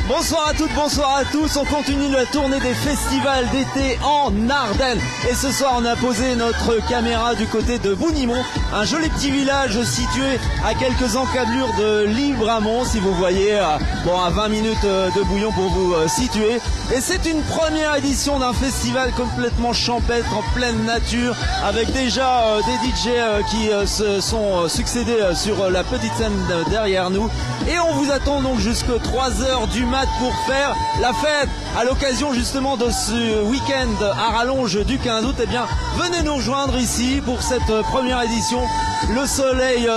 Bonsoir à toutes, bonsoir à tous. On continue la tournée des festivals d'été en Ardennes. Et ce soir, on a posé notre caméra du côté de Bounimont, un joli petit village situé à quelques encablures de Libramont, si vous voyez, à 20 minutes de Bouillon pour vous situer. Et c'est une première édition d'un festival complètement champêtre, en pleine nature, avec déjà des DJ qui se sont succédés sur la petite scène derrière nous. Et on vous attend donc jusqu'à 3h du mat pour faire la fête. À l'occasion justement de ce week-end à rallonge du 15 août, eh bien, venez nous rejoindre ici pour cette première édition. Le soleil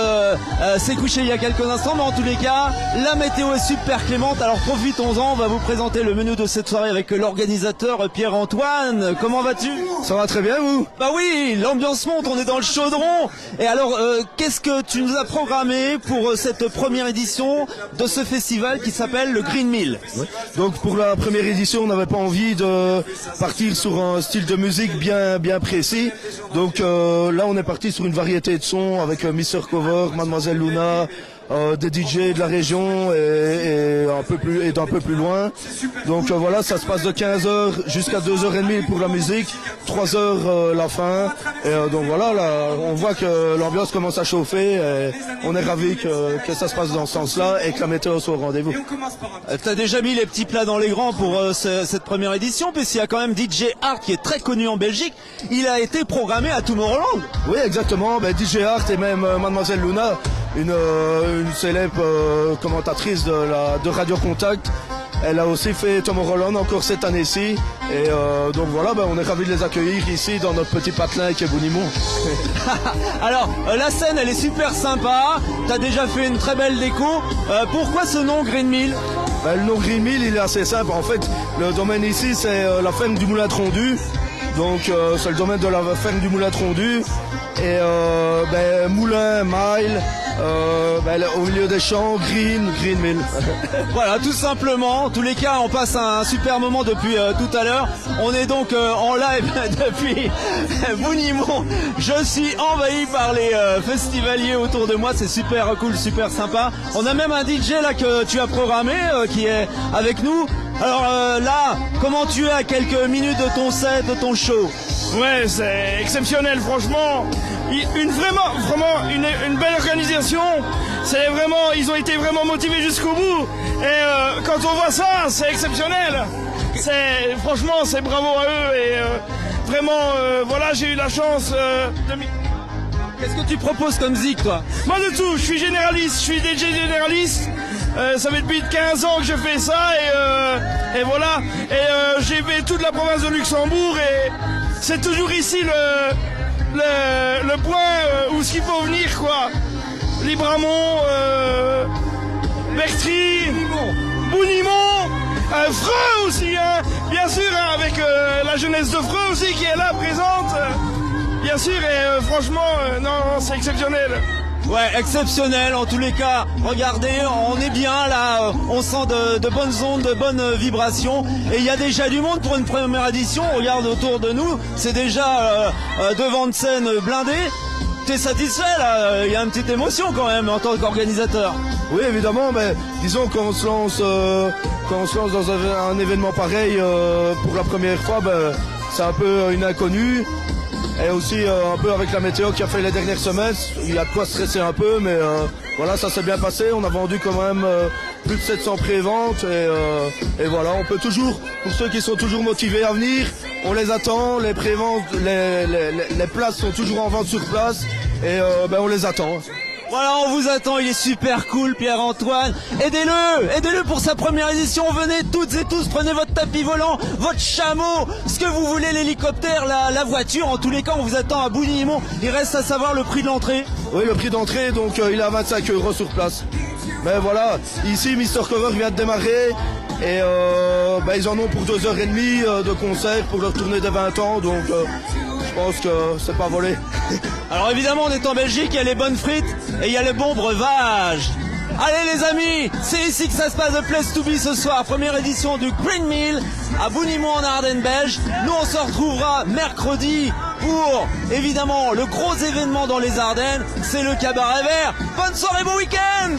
s'est couché il y a quelques instants, mais en tous les cas, la météo est super clémente. Alors profitons-en, on va vous présenter le menu de cette soirée avec l'organisateur Pierre-Antoine. Comment vas-tu? Ça va très bien, vous? Bah oui, l'ambiance monte, on est dans le chaudron. Et alors, qu'est-ce que tu nous as programmé pour cette première édition de ce festival qui s'appelle le Green Mill? Ouais. Donc pour la première édition, on n'avait pas envie de partir sur un style de musique bien précis. Donc là, on est parti sur une variété de sons avec Mr. Cover, Mademoiselle Luna, des DJ de la région et d'un peu plus loin. Donc voilà, ça se passe de 15h jusqu'à 2h30 pour la musique, 3h la fin. Et donc voilà, là, on voit que l'ambiance commence à chauffer. Et on est ravis que ça se passe dans ce sens-là et que la météo soit au rendez-vous. T'as déjà mis les petits plats dans les grands pour cette première édition, puisqu'il y a quand même DJ Art qui est très connu en Belgique. Il a été programmé à Tomorrowland. Oui, exactement. DJ Art et même Mademoiselle Luna, une célèbre commentatrice de Radio Contact. Elle a aussi fait Tomorrowland encore cette année-ci. Et donc voilà, on est ravis de les accueillir ici dans notre petit patelin qui est Bounimont. Alors, la scène, elle est super sympa. T'as déjà fait une très belle déco. Pourquoi ce nom Green Mill? Le nom Green Mill, il est assez simple. En fait, le domaine ici, c'est la ferme du Moulin Trondu. Donc, c'est le domaine de la ferme du Moulin Trondu. Et Moulin, Mile, au milieu des champs, Green Mill. Voilà, tout simplement. En tous les cas, on passe un super moment depuis tout à l'heure. On est donc en live depuis Bounimont. Je suis envahi par les festivaliers autour de moi. C'est super cool, super sympa. On a même un DJ là que tu as programmé qui est avec nous. Alors là, comment tu es à quelques minutes de ton set, de ton show? Ouais, c'est exceptionnel, franchement. Une belle organisation. Ils ont été vraiment motivés jusqu'au bout. Et quand on voit ça, c'est exceptionnel. Franchement, c'est bravo à eux. Et voilà, j'ai eu la chance de... Qu'est-ce que tu proposes comme zik, toi? Moi de tout, je suis généraliste, je suis DJ généraliste. Ça fait depuis 15 ans que je fais ça et voilà. Et j'ai fait toute la province de Luxembourg et c'est toujours ici le point où il faut venir, quoi. Libramont, Bertry, Bounimont, Freux aussi, hein, bien sûr, hein, avec la jeunesse de Freux aussi qui est là présente. Bien sûr, et franchement, non, c'est exceptionnel. Ouais, exceptionnel en tous les cas. Regardez, on est bien là, on sent de bonnes ondes, de bonnes vibrations. Et il y a déjà du monde pour une première édition. On regarde autour de nous, c'est déjà devant de scène blindée. T'es satisfait là? Il y a une petite émotion quand même en tant qu'organisateur. Oui, évidemment, mais disons qu'on se lance dans un événement pareil pour la première fois, c'est un peu une inconnue. Et aussi un peu avec la météo qui a fait les dernières semaines, il y a de quoi stresser un peu, mais voilà, ça s'est bien passé. On a vendu quand même plus de 700 pré-ventes et voilà, on peut toujours, pour ceux qui sont toujours motivés à venir, on les attend, les pré-ventes, les places sont toujours en vente sur place et on les attend. Voilà, on vous attend, il est super cool, Pierre-Antoine. Aidez-le pour sa première édition. Venez toutes et tous, prenez votre tapis volant, votre chameau, ce que vous voulez, l'hélicoptère, la voiture. En tous les cas, on vous attend à Bounimont. Il reste à savoir le prix de l'entrée. Oui, le prix d'entrée, donc il est à 25 € sur place. Mais voilà, ici, Mr. Cover vient de démarrer. Et ils en ont pour 2h30 de concert pour leur tournée des 20 ans. Donc je pense que c'est pas volé. Alors évidemment, on est en Belgique, il y a les bonnes frites et il y a le bon breuvage. Allez les amis, c'est ici que ça se passe, The Place to Be ce soir. Première édition du Green Mill à Bounimont en Ardennes belge. Nous on se retrouvera mercredi pour évidemment le gros événement dans les Ardennes. C'est le Cabaret Vert. Bonne soirée, bon week-end.